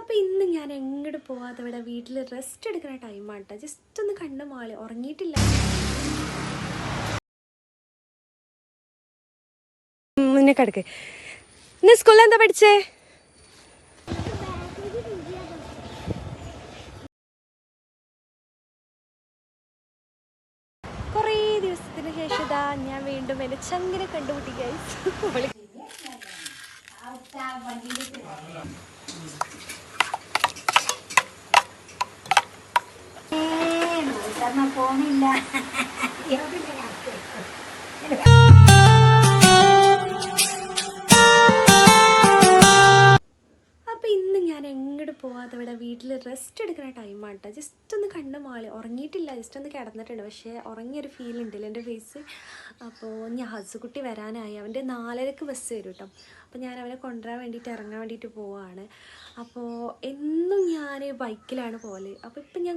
അപ്പോൾ ഇന്ന് ഞാൻ എങ്ങോട്ട് പോവാതെ ഇവിടെ വീട്ടിൽ റെസ്റ്റ് എടുക്കുന്ന ടൈമാണ് കേട്ടോ. ജസ്റ്റ് ഒന്ന് കണ്ണ് മാളി ഉറങ്ങിയിട്ടില്ല. മുന്നേ കിടക്ക്. ഇന്ന് സ്കൂളിൽ എന്താ പഠിച്ചേ? കുറേ ദിവസത്തിന് ശേഷം ഇതാ ഞാൻ വീണ്ടും എൻ്റെ ചങ്കിനെ കണ്ടുമുട്ടി ഗൈസ്. പോണില്ല. അപ്പോൾ ഇന്ന് ഞാൻ എങ്ങോട്ട് പോവാതെ ഇവിടെ വീട്ടിൽ റെസ്റ്റ് എടുക്കുന്ന ടൈമാണ് കേട്ടോ. ജസ്റ്റ് ഒന്ന് കണ്ണ് മാളി ഉറങ്ങിയിട്ടില്ല, ജസ്റ്റ് ഒന്ന് കിടന്നിട്ടുണ്ട്. പക്ഷേ ഉറങ്ങിയൊരു ഫീൽ ഉണ്ടല്ലോ എൻ്റെ ഫേസ്. അപ്പോൾ ഞാൻ ഹസുകുട്ടി വരാനായി, അവൻ്റെ 4:30 ബസ് വരും കേട്ടോ. അപ്പോൾ ഞാൻ അവനെ കൊണ്ടുവരാൻ വേണ്ടിയിട്ട് ഇറങ്ങാൻ വേണ്ടിയിട്ട് പോവുകയാണ്. അപ്പോൾ എന്നും ഞാൻ ബൈക്കിലാണ് പോകല്. അപ്പോൾ ഇപ്പം ഞാൻ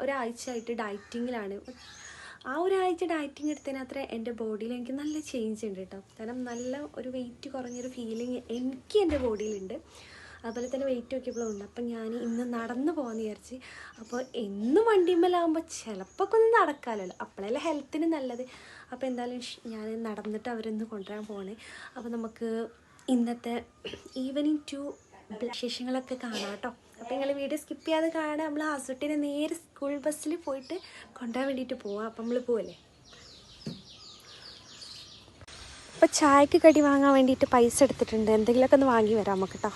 ഒരാഴ്ചയായിട്ട് ഡയറ്റിങ്ങിലാണ്. ആ ഒരാഴ്ച ഡയറ്റിങ് എടുത്തതിന് അത്ര എൻ്റെ ബോഡിയിൽ എനിക്ക് നല്ല ചേഞ്ച് ഉണ്ട് കേട്ടോ. കാരണം നല്ല ഒരു വെയിറ്റ് കുറഞ്ഞൊരു ഫീലിംഗ് എനിക്ക് എൻ്റെ ബോഡിയിലുണ്ട്. അതുപോലെ തന്നെ വെയിറ്റ് നോക്കിയപ്പോഴും ഉണ്ട്. അപ്പം ഞാൻ ഇന്ന് നടന്നു പോകാമെന്ന് വിചാരിച്ച്. അപ്പോൾ എന്നും വണ്ടിമ്മലാകുമ്പോൾ ചിലപ്പോൾ ഒന്ന് നടക്കാമല്ലോ, അപ്പോഴല്ലേ ഹെൽത്തിന് നല്ലത്. അപ്പോൾ എന്തായാലും ഞാൻ നടന്നിട്ട് അവരൊന്ന് കൊണ്ടുവരാൻ പോകണേ. അപ്പോൾ നമുക്ക് ഇന്നത്തെ ഈവനിങ് 2 വിശേഷങ്ങളൊക്കെ കാണാം കേട്ടോ. അപ്പോൾ നിങ്ങൾ വീഡിയോ സ്കിപ്പ് ചെയ്യാതെ കാണാൻ. നമ്മൾ ഹസുട്ടിനെ നേരെ സ്കൂൾ ബസ്സിൽ പോയിട്ട് കൊണ്ടുവരാൻ വേണ്ടിയിട്ട് പോവാം. അപ്പം നമ്മൾ പോവല്ലേ. അപ്പോൾ ചായക്ക് കടി വാങ്ങാൻ വേണ്ടിയിട്ട് പൈസ എടുത്തിട്ടുണ്ട്. എന്തെങ്കിലുമൊക്കെ ഒന്ന് വാങ്ങി വരാം നമുക്ക് കേട്ടോ.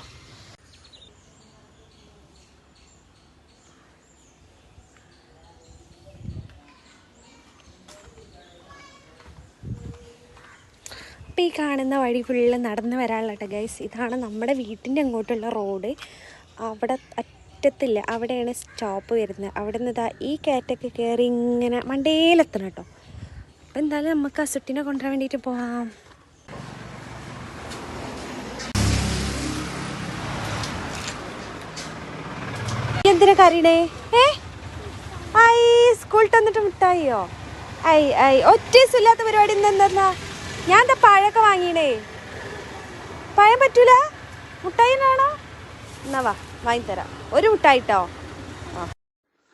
അപ്പോൾ ഈ കാണുന്ന വഴി ഫുള്ള് നടന്ന് വരാനുള്ള കേട്ടോ ഗൈസ്. ഇതാണ് നമ്മുടെ വീട്ടിൻ്റെ അങ്ങോട്ടുള്ള റോഡ്. അവിടെ അറ്റത്തില്ല, അവിടെയാണ് സ്റ്റോപ്പ് വരുന്നത്. അവിടെ നിന്ന് ഇതാ ഈ കയറ്റൊക്കെ കയറി ഇങ്ങനെ മണ്ടയിലെത്തണം കേട്ടോ. അപ്പോൾ എന്തായാലും നമുക്ക് അസുട്ടിനെ കൊണ്ടുവരാൻ വേണ്ടിയിട്ട് പോവാം. എന്തിനാ കറിയണേ? സ്കൂളിൽ തന്നിട്ട് മിഠായിയോ? ഒറ്റ ദിവസമില്ലാത്ത പരിപാടി എന്താ? ഞാൻ എന്താ പഴമൊക്കെ വാങ്ങിയണേ? പഴം പറ്റൂല, മുട്ടായി വേണോ? എന്നാ വാ വാങ്ങിത്തരാം, ഒരു മുട്ടായിട്ടോ.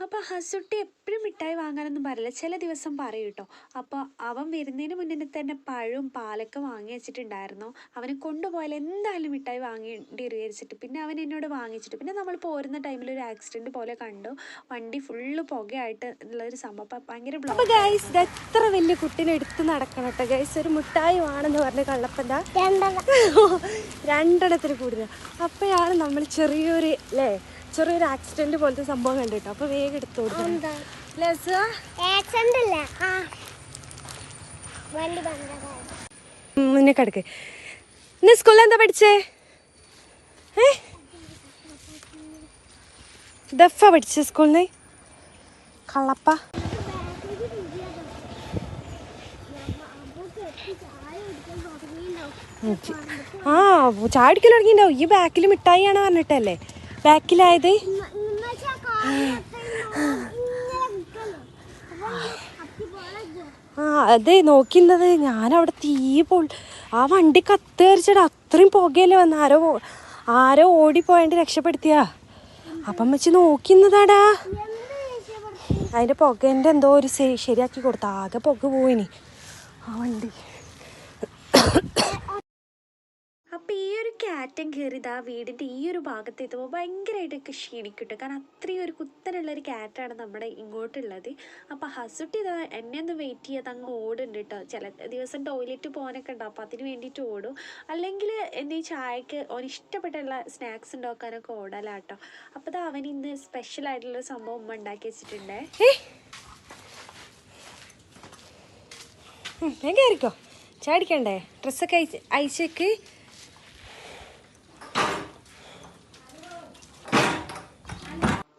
അപ്പോൾ ഹസുട്ടി എപ്പോഴും മിഠായി വാങ്ങാനൊന്നും പറയില്ല, ചില ദിവസം പറയും കേട്ടോ. അപ്പോൾ അവൻ വരുന്നതിന് മുന്നേ തന്നെ പഴവും പാലൊക്കെ വാങ്ങി വെച്ചിട്ടുണ്ടായിരുന്നു. അവനെ കൊണ്ടുപോയാൽ എന്തായാലും മിഠായി വാങ്ങേണ്ടി വിചാരിച്ചിട്ട് പിന്നെ അവൻ എന്നോട് വാങ്ങിച്ചിട്ട് പിന്നെ നമ്മൾ പോരുന്ന ടൈമിൽ ഒരു ആക്സിഡൻറ്റ് പോലെ കണ്ടു. വണ്ടി ഫുള്ള് പുകയായിട്ട് ഉള്ളൊരു സംഭവം. അപ്പം ഭയങ്കര ബ്ലോക്ക്. അപ്പോൾ ഗൈസ് ഇത് എത്ര വലിയ കുട്ടീനെ എടുത്ത് നടക്കണം കേട്ടോ ഗൈസ്. ഒരു മിഠായി വേണമെന്ന് പറഞ്ഞ് കള്ളപ്പന്താ 2 കൂടുതൽ. അപ്പോഴാണ് നമ്മൾ ചെറിയൊരു ആക്സിഡന്റ് പോലത്തെ സംഭവം കണ്ടിട്ടോ. അപ്പൊ വേഗം എടുത്തു കൊടുക്കും. മുന്നേ കിടക്ക്. ഇന്ന് സ്കൂളിൽ എന്താ പഠിച്ചേ? ദഫ പഠിച്ച സ്കൂളിന് കള്ളപ്പ. ചാടിക്കൽ തുടങ്ങിണ്ടാവും. ഈ ബാക്കിൽ മിഠായിയാണ് പറഞ്ഞിട്ടല്ലേ ബാക്കിലായത്. അത് നോക്കുന്നത് ഞാനവിടെ ആ വണ്ടി കത്തേറിച്ചിട്ട് അത്രയും പുകയല്ലേ വന്ന്. ആരോ ഓടിപ്പോയണ്ട് രക്ഷപ്പെടുത്തിയാ. അപ്പം വെച്ച് നോക്കുന്നതാടാ. അതിൻ്റെ പുകേൻ്റെ എന്തോ ഒരു ശരിയാക്കി കൊടുത്ത. ആകെ പുക പോയിനി ആ വണ്ടി. അപ്പോൾ ഈ ഒരു കയറ്റം കയറിയത് ആ വീടിൻ്റെ ഈ ഒരു ഭാഗത്ത് എത്തുമ്പോൾ ഭയങ്കരമായിട്ടൊക്കെ ക്ഷീണിക്കട്ടെ. കാരണം അത്രയും ഒരു കുത്തനുള്ളൊരു കയറ്റാണ് നമ്മുടെ ഇങ്ങോട്ടുള്ളത്. അപ്പോൾ ഹസുട്ടി ഇതാ എന്നെ ഒന്ന് വെയിറ്റ് ചെയ്യാതെ അങ്ങ് ഓടുന്നുണ്ട് കേട്ടോ. ചില ദിവസം ടോയ്ലറ്റ് പോകാനൊക്കെ ഉണ്ടാവും, അപ്പോൾ അതിന് വേണ്ടിയിട്ട് ഓടും. അല്ലെങ്കിൽ എന്തെങ്കിലും ചായക്ക് ഓന് ഇഷ്ടപ്പെട്ടുള്ള സ്നാക്സ് ഉണ്ടാക്കാനൊക്കെ ഓടലാട്ടോ. അപ്പോൾ ഇത് അവൻ ഇന്ന് സ്പെഷ്യലായിട്ടുള്ള സംഭവം ഉമ്മ ഉണ്ടാക്കി വെച്ചിട്ടുണ്ടേ. കയറിക്കോ, ചാടിക്കണ്ടേ? ഡ്രസ്സൊക്കെ അയച്ചേക്ക്.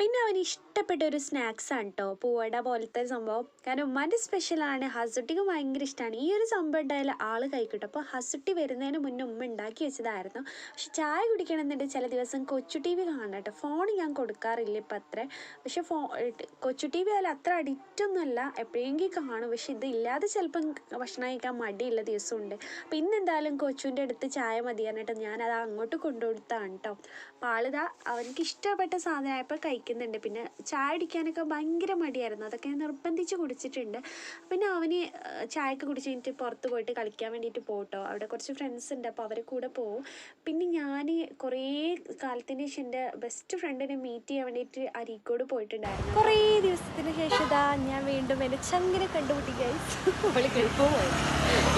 പിന്നെ അവന് ഇഷ്ടപ്പെട്ട ഒരു സ്നാക്സാണ് കേട്ടോ, പൂവട പോലത്തെ ഒരു സംഭവം. കാരണം ഉമ്മാൻ്റെ സ്പെഷ്യലാണ്, ഹസുട്ടിക്ക് ഭയങ്കര ഇഷ്ടമാണ്. ഈ ഒരു സംഭവം ഉണ്ടായാലും ആൾ കഴിക്കട്ടോ. അപ്പോൾ ഹസുട്ടി വരുന്നതിന് മുന്നേ ഉമ്മ ഉണ്ടാക്കി വെച്ചതായിരുന്നു. പക്ഷെ ചായ കുടിക്കണമെന്നുണ്ടെങ്കിൽ ചില ദിവസം കൊച്ചു ടി വി കാണണം കേട്ടോ. ഫോൺ ഞാൻ കൊടുക്കാറില്ല ഇപ്പം അത്ര. പക്ഷെ കൊച്ചു ടി വി ആയാലും അത്ര അഡിക്റ്റൊന്നുമല്ല, എപ്പോഴെങ്കിലും കാണും. പക്ഷെ ഇതില്ലാതെ ചിലപ്പം ഭക്ഷണം കഴിക്കാൻ മടിയുള്ള ദിവസമുണ്ട്. അപ്പോൾ ഇന്ന് എന്തായാലും കൊച്ചുവിൻ്റെ അടുത്ത് ചായ മതി പറഞ്ഞിട്ട് ഞാനത് അങ്ങോട്ട് കൊണ്ടുകൊടുത്താണ് കേട്ടോ. അപ്പോൾ ആളിതാ അവനക്ക് ഇഷ്ടപ്പെട്ട സാധനമായപ്പോൾ കഴിക്കുന്നുണ്ട്. പിന്നെ ചായ അടിക്കാനൊക്കെ ഭയങ്കര മടിയായിരുന്നു, അതൊക്കെ ഞാൻ നിർബന്ധിച്ച് കുടിച്ചിട്ടുണ്ട്. പിന്നെ അവന് ചായയൊക്കെ കുടിച്ച് കഴിഞ്ഞിട്ട് പുറത്ത് പോയിട്ട് കളിക്കാൻ വേണ്ടിയിട്ട് പോകട്ടോ. അവിടെ കുറച്ച് ഫ്രണ്ട്സ് ഉണ്ട്, അപ്പോൾ അവരെ കൂടെ പോകും. പിന്നെ ഞാൻ കുറേ കാലത്തിന് ശേഷം എൻ്റെ ബെസ്റ്റ് ഫ്രണ്ടിനെ മീറ്റ് ചെയ്യാൻ വേണ്ടിയിട്ട് അരീക്കോട് പോയിട്ടുണ്ടായിരുന്നു. കുറേ ദിവസത്തിന് ശേഷം ഇതാ ഞാൻ വീണ്ടും എൻ്റെ ചങ്കിനെ കണ്ടുപിടി ഗൈസ്. അവള്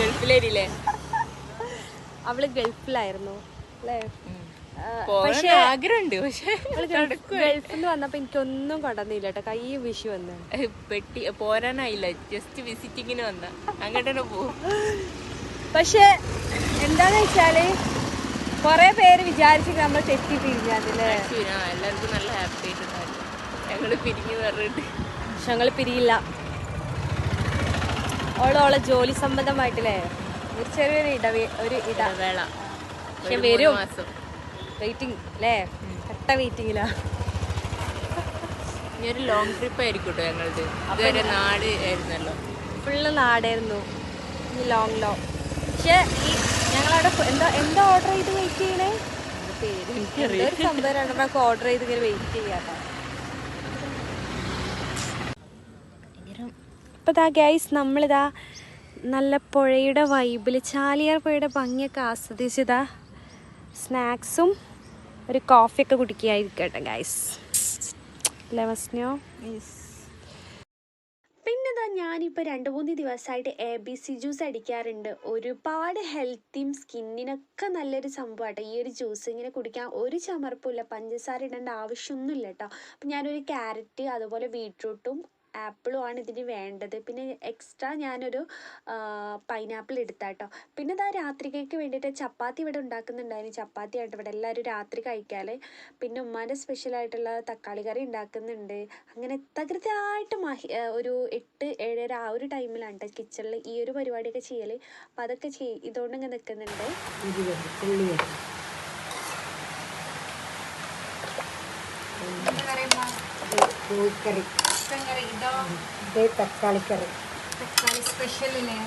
ഗൾഫിലേരില്ലേ? അവള് ഗൾഫിലായിരുന്നു അല്ലേ? പക്ഷേ ആഗ്രഹമുണ്ട്. പക്ഷെ ഗൾഫിൽ നിന്ന് വന്നപ്പോൾ എനിക്കൊന്നും കൊണ്ടുവന്നില്ല കേട്ടോ. കൈ വിഷു വന്ന് പെട്ടി പോരാനായില്ല, ജസ്റ്റ് വിസിറ്റിങ്ങിന് വന്ന അങ്ങോട്ട് തന്നെ പോകും. പക്ഷെ എന്താന്ന് വെച്ചാല് കുറെ പേര് വിചാരിച്ചിട്ട് നമ്മൾ തെറ്റി പിരിഞ്ഞാന്നല്ലേ. എല്ലാവർക്കും നല്ല ഹാപ്പി ആയിട്ടുണ്ടായിരുന്നു. ഞങ്ങള് പിരിഞ്ഞു പറഞ്ഞിട്ട്. പക്ഷെ ഞങ്ങൾ പിരിയില്ല. ഓളോളെ ജോലി സംബന്ധമായിട്ടില്ലേ ഒരു ചെറിയൊരു ഇടവേള. പക്ഷെ വരും. മാസം വെയിറ്റിംഗ് അല്ലേ? കട്ട വെയിറ്റിങ്ങിലാ. ഇനി ഒരു ലോങ് ട്രിപ്പ് ആയിരിക്കും കേട്ടോ ഞങ്ങളത്. ഇതുവരെ നാട് ആയിരുന്നല്ലോ, ഫുള്ള് നാടായിരുന്നു. ലോങ്. പക്ഷെ ഈ ഞങ്ങളവിടെ എന്താ ഓർഡർ ചെയ്ത് വെയിറ്റ് ചെയ്യണേ? ഒരു സംഭവം രണ്ടെണ്ണമൊക്കെ ഓർഡർ ചെയ്ത് ഇങ്ങനെ വെയിറ്റ് ചെയ്യാട്ടോ. അപ്പോൾ ഇതാ ഗൈസ്, നമ്മളിതാ നല്ല പുഴയുടെ വൈബിൽ ചാലിയാർ പുഴയുടെ ഭംഗിയൊക്കെ ആസ്വദിച്ചതാ സ്നാക്സും ഒരു കോഫിയൊക്കെ കുടിക്കുകയായിരിക്കട്ടെ ഗൈസ്. അല്ലേ മസ്നോ? പിന്നെതാ ഞാനിപ്പോൾ 2-3 ദിവസമായിട്ട് ABC ജ്യൂസ് അടിക്കാറുണ്ട്. ഒരുപാട് ഹെൽത്തിയും സ്കിന്നിനൊക്കെ നല്ലൊരു സംഭവമാട്ടോ ഈ ഒരു ജ്യൂസ്. ഇങ്ങനെ കുടിക്കാൻ ഒരു ചമർപ്പുമില്ല, പഞ്ചസാര ഇടേണ്ട ആവശ്യമൊന്നുമില്ല കേട്ടോ. അപ്പം ഞാനൊരു ക്യാരറ്റ് അതുപോലെ ബീട്രൂട്ടും ആപ്പിളും ആണ് ഇതിന് വേണ്ടത്. പിന്നെ എക്സ്ട്രാ ഞാനൊരു പൈനാപ്പിൾ എടുത്താട്ടോ. പിന്നെ ഇതാ രാത്രിക്കേക്ക് വേണ്ടിയിട്ട് ചപ്പാത്തി ഇവിടെ ഉണ്ടാക്കുന്നുണ്ടായിരുന്നു. ചപ്പാത്തി ആയിട്ട് ഇവിടെ എല്ലാവരും രാത്രി കഴിക്കാറ്. പിന്നെ ഉമ്മാൻ്റെ സ്പെഷ്യലായിട്ടുള്ള തക്കാളി കറി ഉണ്ടാക്കുന്നുണ്ട്. അങ്ങനെ തകൃതിയായിട്ട് ഒരു 8-7:30 ആ ഒരു ടൈമിലാണ് കേട്ടോ കിച്ചണിൽ ഈ ഒരു പരിപാടിയൊക്കെ ചെയ്യൽ. അപ്പോൾ അതൊക്കെ ഇതുകൊണ്ട് ഇങ്ങനെ നിൽക്കുന്നുണ്ട്. കോഴിക്കറി, തക്കാളിക്കറി, തക്കാളി സ്പെഷ്യൽ അല്ലേ?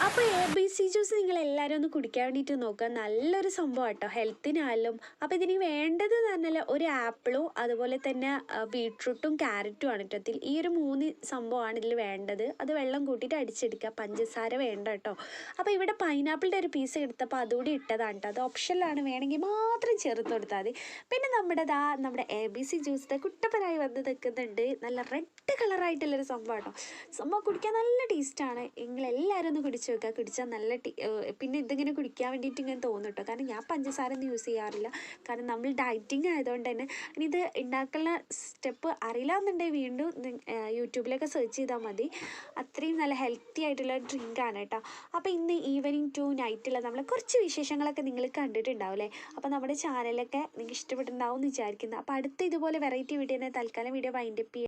അപ്പോൾ ABC ജ്യൂസ് നിങ്ങൾ എല്ലാവരും ഒന്ന് കുടിക്കാൻ വേണ്ടിയിട്ട് നോക്കുക. നല്ലൊരു സംഭവം കേട്ടോ ഹെൽത്തിനായാലും. അപ്പോൾ ഇതിന് വേണ്ടത് എന്ന് പറഞ്ഞാൽ ഒരു ആപ്പിളും അതുപോലെ തന്നെ ബീട്രൂട്ടും ക്യാരറ്റും ആണ് കേട്ടോ. ഈ ഒരു 3 സംഭവമാണ് ഇതിൽ വേണ്ടത്. അത് വെള്ളം കൂട്ടിയിട്ട് അടിച്ചെടുക്കുക, പഞ്ചസാര വേണ്ട കേട്ടോ. അപ്പോൾ ഇവിടെ പൈനാപ്പിളിൻ്റെ ഒരു പീസ് എടുത്തപ്പോൾ അതുകൂടി ഇട്ടതാണ് കേട്ടോ. അത് ഓപ്ഷനിലാണ്, വേണമെങ്കിൽ മാത്രം ചേർത്ത് കൊടുത്താൽ മതി. പിന്നെ നമ്മുടെ ABC ജ്യൂസിൻ്റെ കുട്ടപ്പനായി വന്ന് നിൽക്കുന്നുണ്ട്. നല്ല റെഡ് കളറായിട്ടുള്ളൊരു സംഭവം കേട്ടോ. സംഭവം കുടിക്കാൻ നല്ല ടേസ്റ്റാണ്. നിങ്ങളെല്ലാവരും ഒന്ന് കുടിച്ച് വെക്കുക. കുടിച്ചാൽ നല്ല പിന്നെ ഇതിങ്ങനെ കുടിക്കാൻ വേണ്ടിയിട്ട് ഇങ്ങനെ തോന്നും കേട്ടോ. കാരണം ഞാൻ പഞ്ചസാര ഒന്നും യൂസ് ചെയ്യാറില്ല, കാരണം നമ്മൾ ഡയറ്റിങ് ആയതുകൊണ്ട് തന്നെ. ഇനി ഇത് ഉണ്ടാക്കുന്ന സ്റ്റെപ്പ് അറിയില്ല എന്നുണ്ടെങ്കിൽ വീണ്ടും യൂട്യൂബിലൊക്കെ സെർച്ച് ചെയ്താൽ മതി. അത്രയും നല്ല ഹെൽത്തി ആയിട്ടുള്ള ഡ്രിങ്കാണ് കേട്ടോ. അപ്പോൾ ഇന്ന് ഈവനിങ് ടു നൈറ്റുള്ള നമ്മളെ കുറച്ച് വിശേഷങ്ങളൊക്കെ നിങ്ങൾ കണ്ടിട്ടുണ്ടാവില്ലേ. അപ്പോൾ നമ്മുടെ ചാനലൊക്കെ നിങ്ങൾക്ക് ഇഷ്ടപ്പെട്ടിട്ടുണ്ടാവും എന്ന് വിചാരിക്കുന്നു. അപ്പോൾ അടുത്ത ഇതുപോലെ വെറൈറ്റി വീഡിയോ തന്നെ തൽക്കാലം വീഡിയോ വൈൻഡപ്പ്